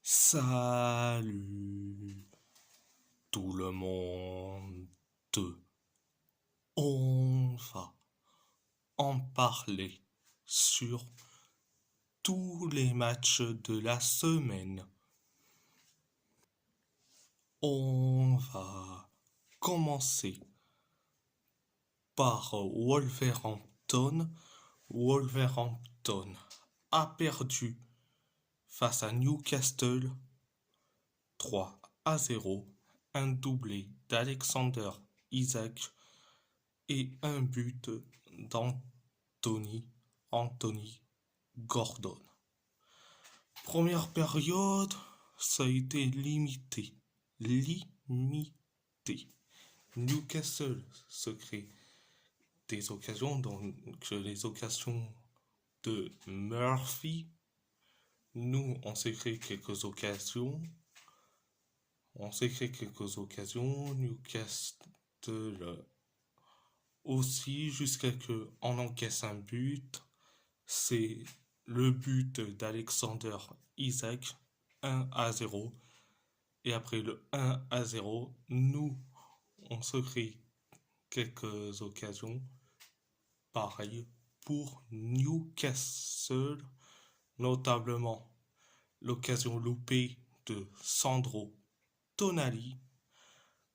Salut tout le monde. On va en parler sur tous les matchs de la semaine. On va commencer par Wolverhampton. Wolverhampton a perdu face à Newcastle 3-0, un doublé d'Alexander Isak et un but Anthony Gordon. Première période, ça a été limité. Newcastle se crée des occasions, donc les occasions de Murphy. Nous, on s'est créé quelques occasions. Newcastle aussi, jusqu'à ce qu'on encaisse un but. C'est le but d'Alexander Isak, 1-0. Et après le 1-0, nous, on se crée quelques occasions. Pareil pour Newcastle, notamment l'occasion loupée de Sandro Tonali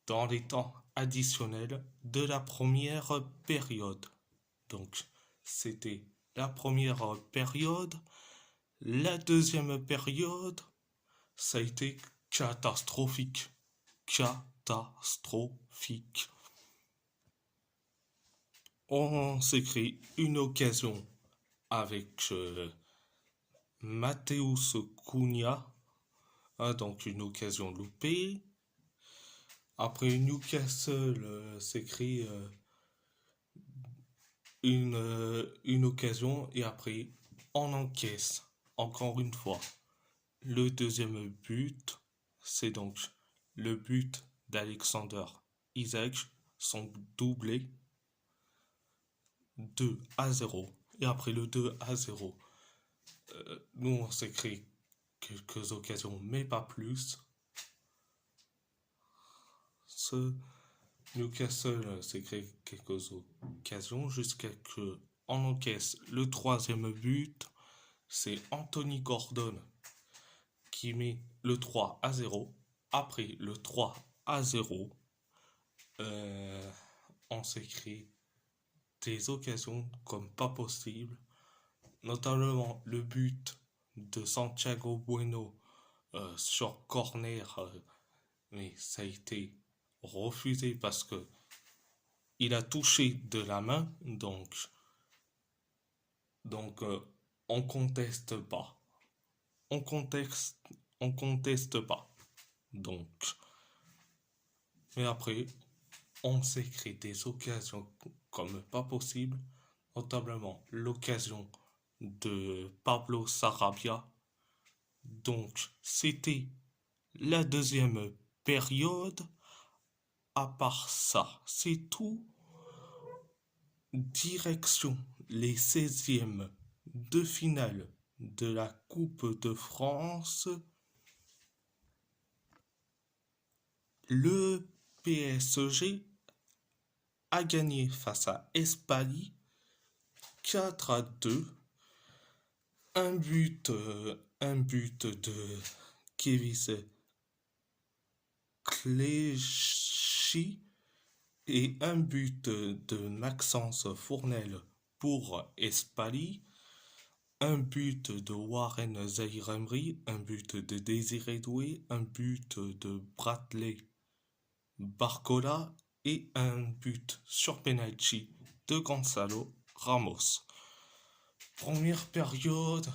dans les temps additionnels de la première période. Donc, c'était la première période. La deuxième période, ça a été catastrophique. On s'est créé une occasion avec Mateus Cunha, donc une occasion loupée. Après Newcastle s'est créé une occasion et après on encaisse encore une fois le deuxième but. C'est donc le but d'Alexander Isak, son doublé 2-0. Et après le 2-0, nous on s'est créé quelques occasions mais pas plus. Newcastle s'est créé quelques occasions jusqu'à ce qu'on encaisse le troisième but. C'est Anthony Gordon qui met le 3-0. Après le 3-0, on s'est créé des occasions comme pas possible, notamment le but de Santiago Bueno sur corner, mais ça a été refusé parce que il a touché de la main, donc on conteste pas. On conteste pas. Donc, mais après, on s'est créé des occasions comme pas possible, notamment l'occasion de Pablo Sarabia. Donc, c'était la deuxième période. À part ça, c'est tout. Direction les 16e de finale de la Coupe de France. Le PSG a gagné face à Espali 4-2. Un but de Kevin Clichy et un but de Maxence Fournel pour Espali, un but de Warren Zaïre-Emery, un but de Désiré Doué, un but de Bradley Barcola et un but sur penalty de Gonzalo Ramos. Première période,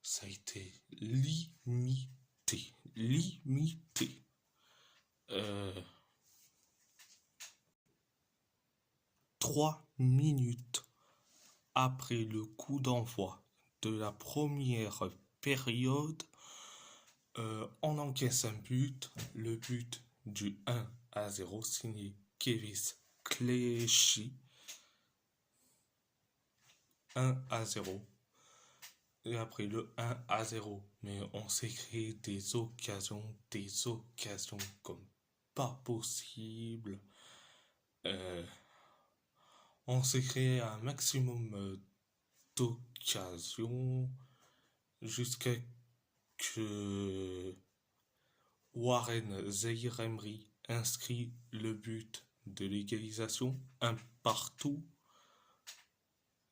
ça a été limité. 3 minutes après le coup d'envoi de la première période, on encaisse un but, le but du 1-0 signé Kevin Clichy. 1-0. Et après le 1-0. Mais on s'est créé des occasions comme pas possible. Euh, on s'est créé un maximum d'occasions jusqu'à que Warren Zaïre-Emery inscrit le but de l'égalisation, un partout.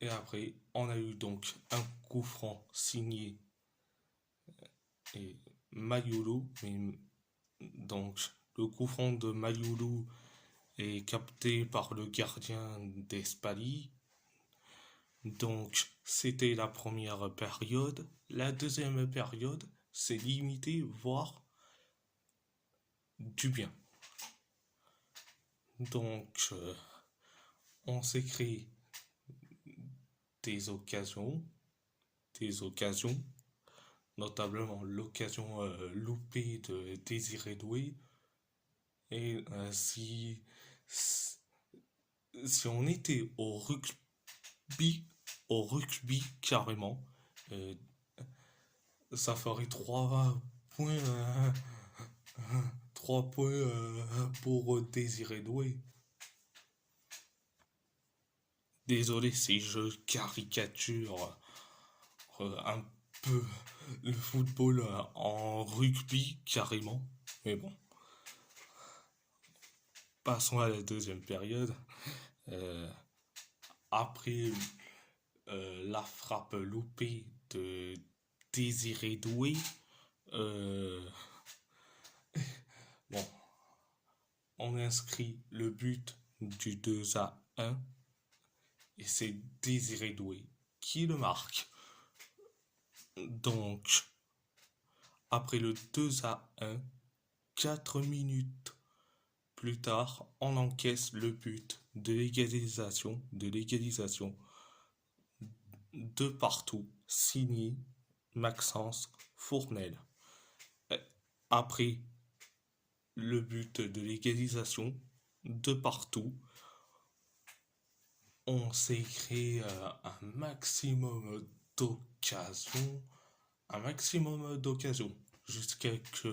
Et après, on a eu donc un coup franc signé et Mayulu. Donc, le coup franc de Mayulu est capté par le gardien d'Espali. Donc, c'était la première période. La deuxième période, c'est limité, voire du bien. Donc, on s'est créé des occasions, notamment l'occasion loupée de Désiré Doué. Et si on était au rugby carrément, euh, ça ferait 3 points, 3 points pour Désiré Doué. Désolé si je caricature un peu le football en rugby carrément, mais bon. Passons à la deuxième période. Euh, Après la frappe loupée de Désiré Doué, bon, on inscrit le but du 2-1 et c'est Désiré Doué qui le marque. Donc, après le 2-1, 4 minutes plus tard, on encaisse le but de l'égalisation, de partout, signé Maxence Fournel. Après le but de l'égalisation, de partout, on s'est créé un maximum d'occasions, jusqu'à que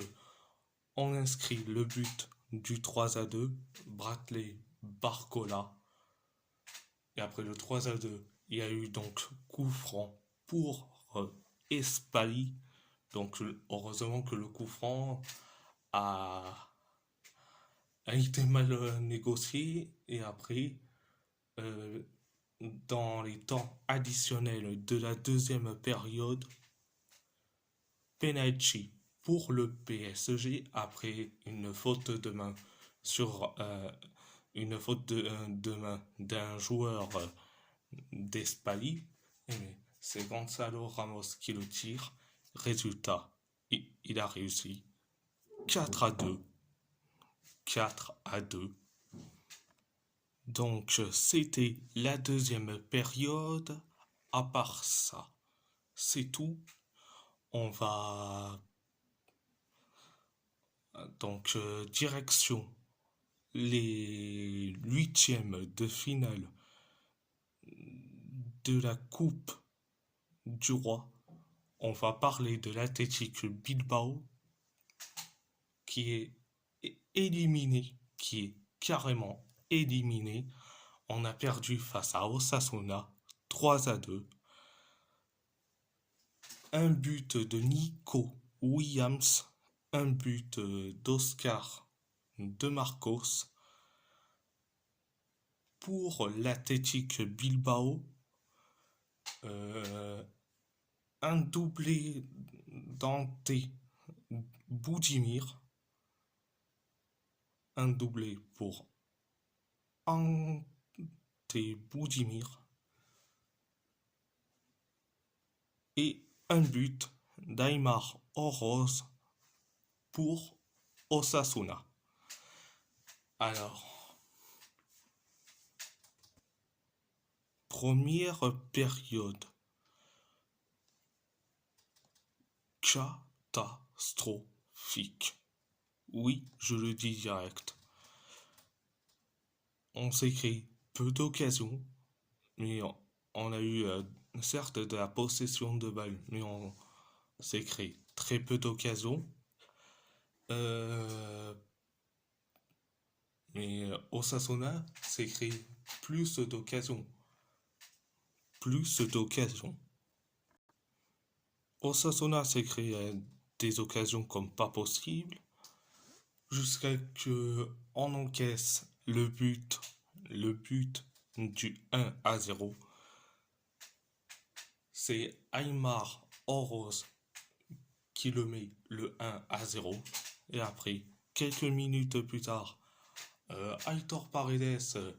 on inscrit le but du 3-2, Bradley Barcola. Et après le 3-2, il y a eu donc coup franc pour Espali. Donc heureusement que le coup franc a été mal négocié. Et après, euh, dans les temps additionnels de la deuxième période, penalty pour le PSG après une faute de main sur de main d'un joueur d'Espali. C'est Gonzalo Ramos qui le tire. Résultat, il a réussi. 4-2. 4-2. Donc c'était la deuxième période. À part ça, c'est tout. On va donc direction les huitièmes de finale de la Coupe du Roi. On va parler de l'Athletic Bilbao qui est éliminé, qui est carrément éliminé. On a perdu face à Osasuna 3-2. Un but de Nico Williams, un but d'Oscar de Marcos. Pour l'Athletic Bilbao, un doublé d'Ante Boudimir, un doublé pour Ante Boudimir et un but d'Aymar Oroz pour Osasuna. Alors, première période, catastrophique. Oui, je le dis direct. On s'est créé peu d'occasions, mais on a eu certes de la possession de balle, mais on s'est créé très peu d'occasions. Euh, mais Osasuna s'est créé plus d'occasions. Plus d'occasions. Osasuna s'est créé des occasions comme pas possible, jusqu'à que on encaisse le but du 1-0. C'est Aymar Oroz qui le met le 1-0. Et après, quelques minutes plus tard, Aitor Paredes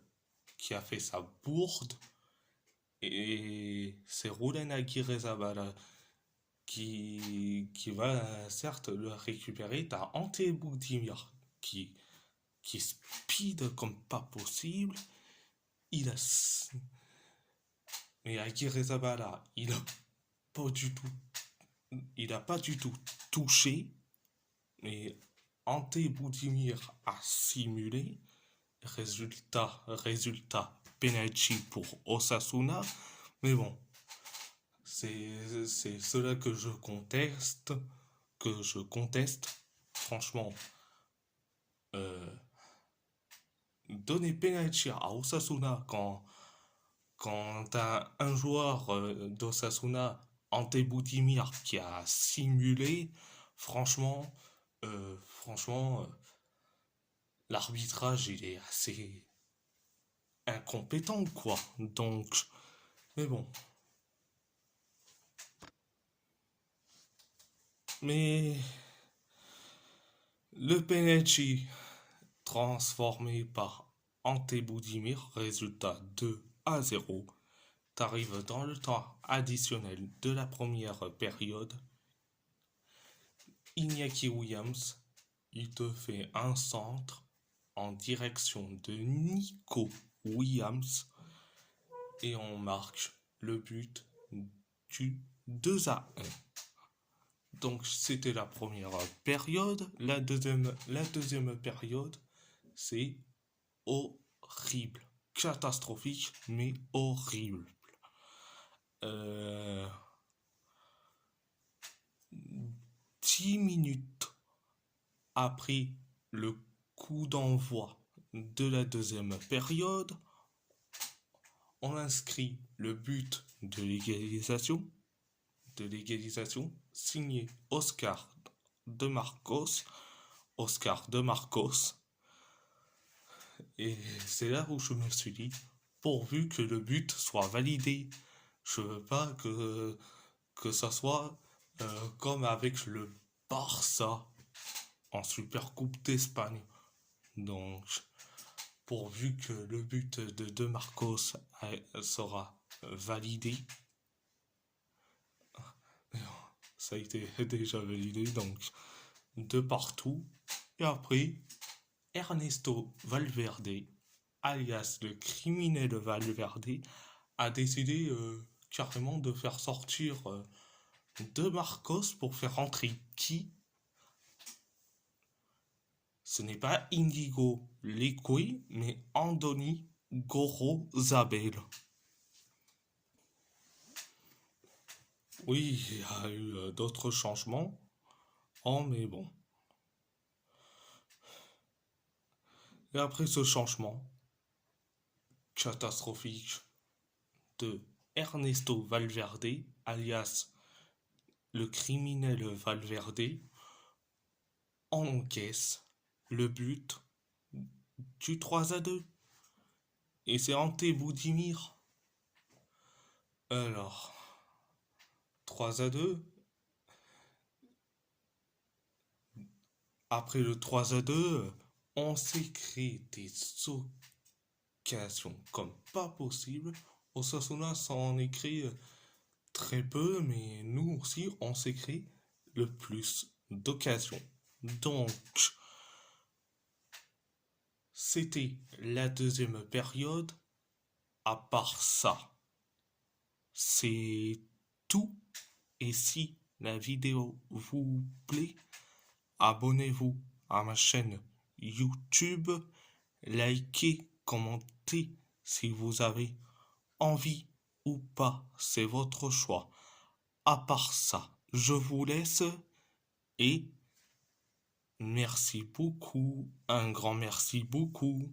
qui a fait sa bourde. Et c'est Rulen Aguirre-Zabala qui va certes le récupérer. T'as Ante Boudimir qui speed comme pas possible. Il a. Mais Aguirre-Zabala, pas du tout. Il a pas du tout touché. Mais Ante Boudimir a simulé. Résultat, penalty pour Osasuna. Mais bon, c'est cela que je conteste. Franchement, donner penalty à Osasuna quand t'as un joueur d'Osasuna, Ante Boudimir, qui a simulé, franchement, l'arbitrage il est assez incompétent quoi. Donc, mais bon. Mais le penalty transformé par Ante Boudimir, résultat 2-0. T'arrives dans le temps additionnel de la première période. Iñaki Williams, il te fait un centre en direction de Nico Williams et on marque le but du 2-1. Donc c'était la première période. La deuxième période, c'est horrible. Catastrophique, mais horrible. 10 minutes après le coup d'envoi de la deuxième période, on inscrit le but de l'égalisation, signé Oscar de Marcos. Et c'est là où je me suis dit, pourvu que le but soit validé, je veux pas que ça soit comme avec le Barça en Super Coupe d'Espagne. Donc, pourvu que le but de Marcos sera validé, ça a été déjà validé, donc de partout. Et après, Ernesto Valverde, alias le criminel Valverde, a décidé carrément de faire sortir de Marcos pour faire entrer qui? Ce n'est pas Indigo Lequi, mais Andoni Gorozabel. Oui, il y a eu d'autres changements. Oh, mais bon. Et après ce changement catastrophique de Ernesto Valverde, alias le criminel Valverde, on encaisse le but du 3-2. Et c'est Ante Boudimir. Alors, 3-2. Après le 3-2, on s'est créé des occasions comme pas possible. Osasuna s'en est créé très peu, mais nous aussi, on s'est créé le plus d'occasions. Donc, c'était la deuxième période. À part ça, c'est tout. Et si la vidéo vous plaît, abonnez-vous à ma chaîne YouTube, likez, commentez si vous avez envie ou pas, c'est votre choix. À part ça, je vous laisse et merci beaucoup, un grand merci beaucoup.